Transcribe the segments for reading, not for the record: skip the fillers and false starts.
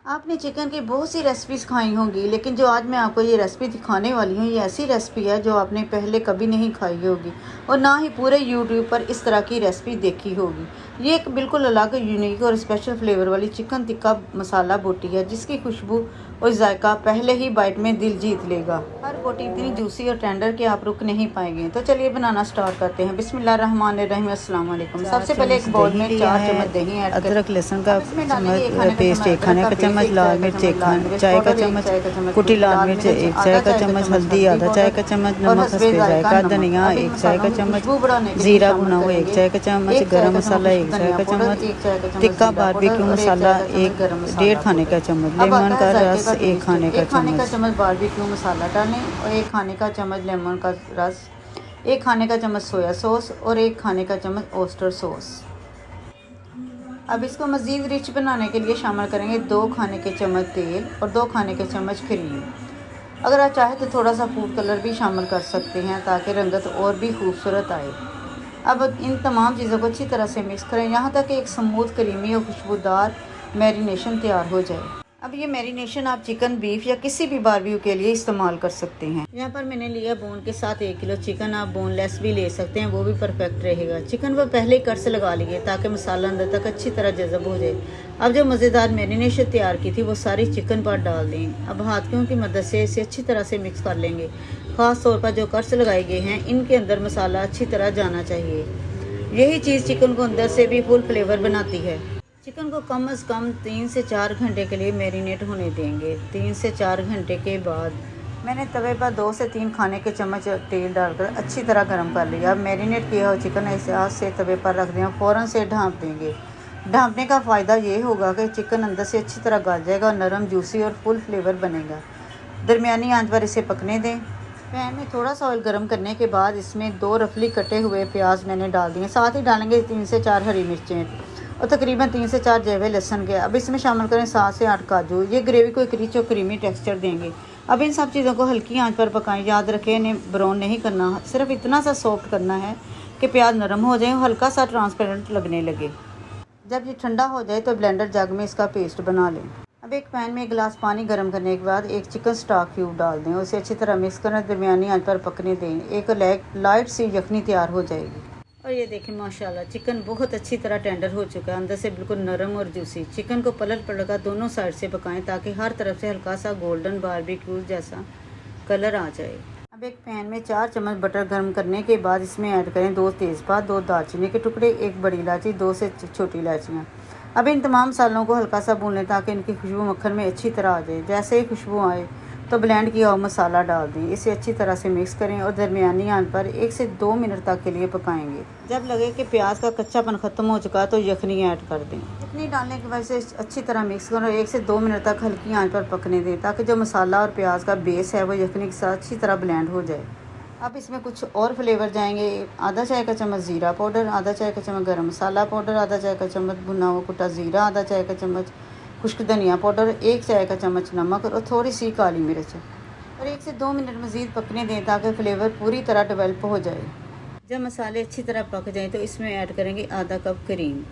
आपने चिकन की बहुत सी रेसिपीज़ खाई होंगी, लेकिन जो आज मैं आपको ये रेसिपी दिखाने वाली हूँ, ये ऐसी रेसिपी है जो आपने पहले कभी नहीं खाई होगी और ना ही पूरे यूट्यूब पर इस तरह की रेसिपी देखी होगी। ये एक बिल्कुल अलग, यूनिक और स्पेशल फ्लेवर वाली चिकन टिक्का मसाला बोटी है, जिसकी खुशबू और जायका पहले ही बाइट में दिल जीत लेगा। हर बोटी इतनी जूसी और टेंडर कि आप रुक नहीं पाएंगे। तो चलिए बनाना स्टार्ट करते हैं। बिस्मिल्लाहिर्रहमानिर्रहीम, अस्सलाम वालेकुम। सबसे पहले एक बाउल में 4 चम्मच दही ऐड करें। अदरक लहसुन का पेस्ट 1 खाने का चम्मच, लाल मिर्च 1 चाय का चम्मच, कुटी लाल मिर्च 1 चाय का चम्मच, हल्दी आधा चाय का चम्मच, नमक हस्बे जायका, धनिया 1 चाय का चम्मच, जीरा भुना हुआ 1 चाय का चम्मच, गरम मसाला 1 चाय का चम्मच, टिक्का बारबेक्यू मसाला 1.5 खाने का चम्मच, लेमन का रस 1 खाने का चम्मच बारबेक्यू मसाला डालें और 1 खाने का चम्मच लेमन का रस, 1 खाने का चम्मच सोया सॉस और 1 खाने का चम्मच ओस्टर सॉस। अब इसको मज़ीद रिच बनाने के लिए शामिल करेंगे 2 खाने के चम्मच तेल और 2 खाने के चम्मच क्रीम। अगर आप चाहें तो थोड़ा सा फूड कलर भी शामिल कर सकते हैं ताकि रंगत और भी खूबसूरत आए। अब इन तमाम चीज़ों को अच्छी तरह से मिक्स करें यहाँ तक कि एक स्मूथ, क्रीमी और खुशबूदार मैरिनेशन तैयार हो जाए। अब ये मैरिनेशन आप चिकन, बीफ या किसी भी बारबेक्यू के लिए इस्तेमाल कर सकते हैं। यहाँ पर मैंने लिया बोन के साथ 1 किलो चिकन। आप बोनलेस भी ले सकते हैं, वो भी परफेक्ट रहेगा। चिकन पर पहले ही कट से लगा लिए ताकि मसाला अंदर तक अच्छी तरह जज़ब हो जाए। अब जो मज़ेदार मैरिनेशन तैयार की थी वो सारी चिकन पर डाल दें। अब हाथों की मदद से इसे अच्छी तरह से मिक्स कर लेंगे। ख़ास तौर पर जो कट्स लगाए गए हैं इनके अंदर मसाला अच्छी तरह जाना चाहिए। यही चीज़ चिकन को अंदर से भी फुल फ्लेवर बनाती है। चिकन को कम से कम 3 से 4 घंटे के लिए मैरिनेट होने देंगे। 3 से 4 घंटे के बाद मैंने तवे पर 2 से 3 खाने के चम्मच तेल डालकर अच्छी तरह गर्म कर लिया। अब मैरिनेट किया हुआ चिकन ऐसे हाथ से तवे पर रख दें, फ़ौरन से ढाँप देंगे। ढाँपने का फ़ायदा ये होगा कि चिकन अंदर से अच्छी तरह गल जाएगा और नरम, जूसी और फुल फ्लेवर बनेगा। दरमियानी आंच पर इसे पकने दें। पैन में थोड़ा सा ऑयल गर्म करने के बाद इसमें 2 रफली कटे हुए प्याज मैंने डाल दिए। साथ ही डालेंगे 3 से 4 हरी मिर्चें और तकरीबन 3 से 4 जवे लहसुन के। अब इसमें शामिल करें 7 से 8 काजू। ये ग्रेवी को एक रिच और क्रीमी टेक्सचर देंगे। अब इन सब चीज़ों को हल्की आंच पर पकाएं। याद रखें इन्हें ब्राउन नहीं करना, सिर्फ इतना सा सॉफ्ट करना है कि प्याज नरम हो जाए और हल्का सा ट्रांसपेरेंट लगने लगे। जब ये ठंडा हो जाए तो ब्लेंडर जग में इसका पेस्ट बना लें। अब एक पैन में 1 गिलास पानी गर्म करने के बाद 1 चिकन स्टॉक क्यूब डाल दें। उसे अच्छी तरह मिक्स करें, दरमियानी आंच पर पकने दें। एक लाइट सी यखनी तैयार हो जाएगी। और ये देखें माशाल्लाह चिकन बहुत अच्छी तरह टेंडर हो चुका है, अंदर से बिल्कुल नरम और जूसी। चिकन को पलट कर दोनों साइड से पकाएं ताकि हर तरफ से हल्का सा गोल्डन बारबेक्यू जैसा कलर आ जाए। अब एक पैन में 4 चम्मच बटर गर्म करने के बाद इसमें ऐड करें 2 तेज़पात, 2 दालचीनी के टुकड़े, 1 बड़ी इलायची, 2 से छोटी इलायचियाँ। अब इन तमाम मसालों को हल्का सा भून लें ताकि इनकी खुशबू मक्खन में अच्छी तरह आ जाए। जैसे ही खुशबू आए तो ब्लेंड किया हुआ मसाला डाल दें। इसे अच्छी तरह से मिक्स करें और दरमियानी आंच पर 1 से 2 मिनट तक के लिए पकाएंगे। जब लगे कि प्याज का कच्चापन ख़त्म हो चुका है तो यखनी ऐड कर दें। यखनी डालने के बाद इसे अच्छी तरह मिक्स करें और 1 से 2 मिनट तक हल्की आंच पर पकने दें ताकि जो मसाला और प्याज का बेस है वो यखनी के साथ अच्छी तरह ब्लेंड हो जाए। अब इसमें कुछ और फ्लेवर जाएंगे। आधा चाय का चम्मच ज़ीरा पाउडर, आधा चाय का चम्मच गरम मसाला पाउडर, आधा चाय का चम्मच भुना हुआ कुटा ज़ीरा, आधा चाय का चम्मच खुश्क धनिया पाउडर, 1 चाय का चम्मच नमक और थोड़ी सी काली मिर्च। और 1 से 2 मिनट मज़ीद पकने दें ताकि फ्लेवर पूरी तरह डेवलप हो जाए। जब मसाले अच्छी तरह पक जाएँ तो इसमें ऐड करेंगे आधा कप क्रीम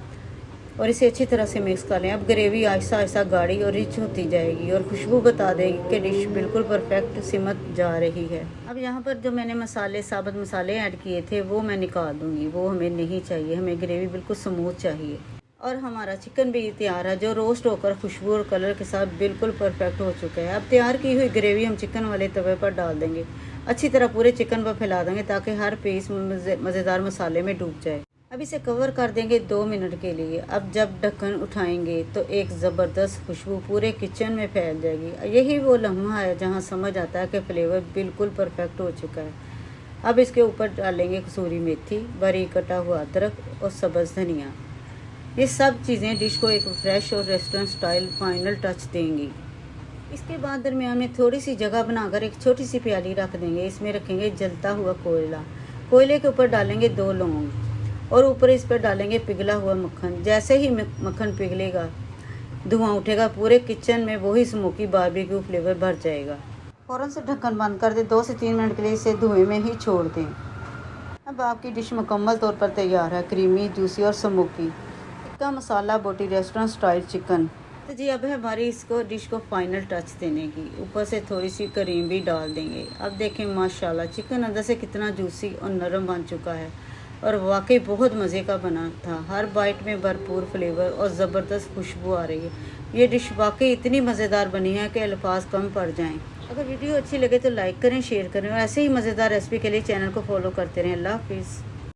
और इसे अच्छी तरह से मिक्स कर लें। अब ग्रेवी आहिस्ता आहिस्ता गाढ़ी और रिच होती जाएगी और खुशबू बता देगी कि डिश बिल्कुल परफेक्ट सिमत जा रही है। अब यहाँ पर जो मैंने साबुत मसाले ऐड किए थे वो मैं निकाल दूँगी, वो हमें नहीं चाहिए। हमें ग्रेवी बिल्कुल स्मूथ चाहिए। और हमारा चिकन भी तैयार है जो रोस्ट होकर खुशबू और कलर के साथ बिल्कुल परफेक्ट हो चुका है। अब तैयार की हुई ग्रेवी हम चिकन वाले तवे पर डाल देंगे। अच्छी तरह पूरे चिकन पर फैला देंगे ताकि हर पीस मज़ेदार मसाले में डूब जाए। अब इसे कवर कर देंगे 2 मिनट के लिए। अब जब ढक्कन उठाएंगे तो एक ज़बरदस्त खुशबू पूरे किचन में फैल जाएगी। यही वो लम्हा है जहाँ समझ आता है कि फ्लेवर बिल्कुल परफेक्ट हो चुका है। अब इसके ऊपर डालेंगे कसूरी मेथी, बारीक कटा हुआ अदरक और सब्ज़ धनिया। ये सब चीज़ें डिश को एक फ्रेश और रेस्टोरेंट स्टाइल फाइनल टच देंगी। इसके बाद दरमियान में थोड़ी सी जगह बनाकर एक छोटी सी प्याली रख देंगे। इसमें रखेंगे जलता हुआ कोयला। कोयले के ऊपर डालेंगे 2 लौंग और ऊपर इस पर डालेंगे पिघला हुआ मक्खन। जैसे ही मक्खन पिघलेगा धुआं उठेगा, पूरे किचन में वही स्मोकी बारबेक्यू फ्लेवर भर जाएगा। फ़ौरन से ढक्कन बंद कर दें। 2 से 3 मिनट के लिए इसे धुएं में ही छोड़ दें। अब आपकी डिश मुकम्मल तौर पर तैयार है, क्रीमी, जूसी और स्मोकी टिक्का मसाला बोटी रेस्टोरेंट स्टाइल चिकन। तो जी अब है हमारी इसको डिश को फाइनल टच देने की। ऊपर से थोड़ी सी करीम भी डाल देंगे। अब देखें माशाल्लाह चिकन अंदर से कितना जूसी और नरम बन चुका है और वाकई बहुत मज़े का बना था। हर बाइट में भरपूर फ्लेवर और ज़बरदस्त खुशबू आ रही है। ये डिश वाकई इतनी मज़ेदार बनी है कि अल्फाज कम पड़ जाएं। अगर वीडियो अच्छी लगे तो लाइक करें, शेयर करें और ऐसे ही मज़ेदार रेसिपी के लिए चैनल को फॉलो करते रहें। अल्लाह हाफिज़।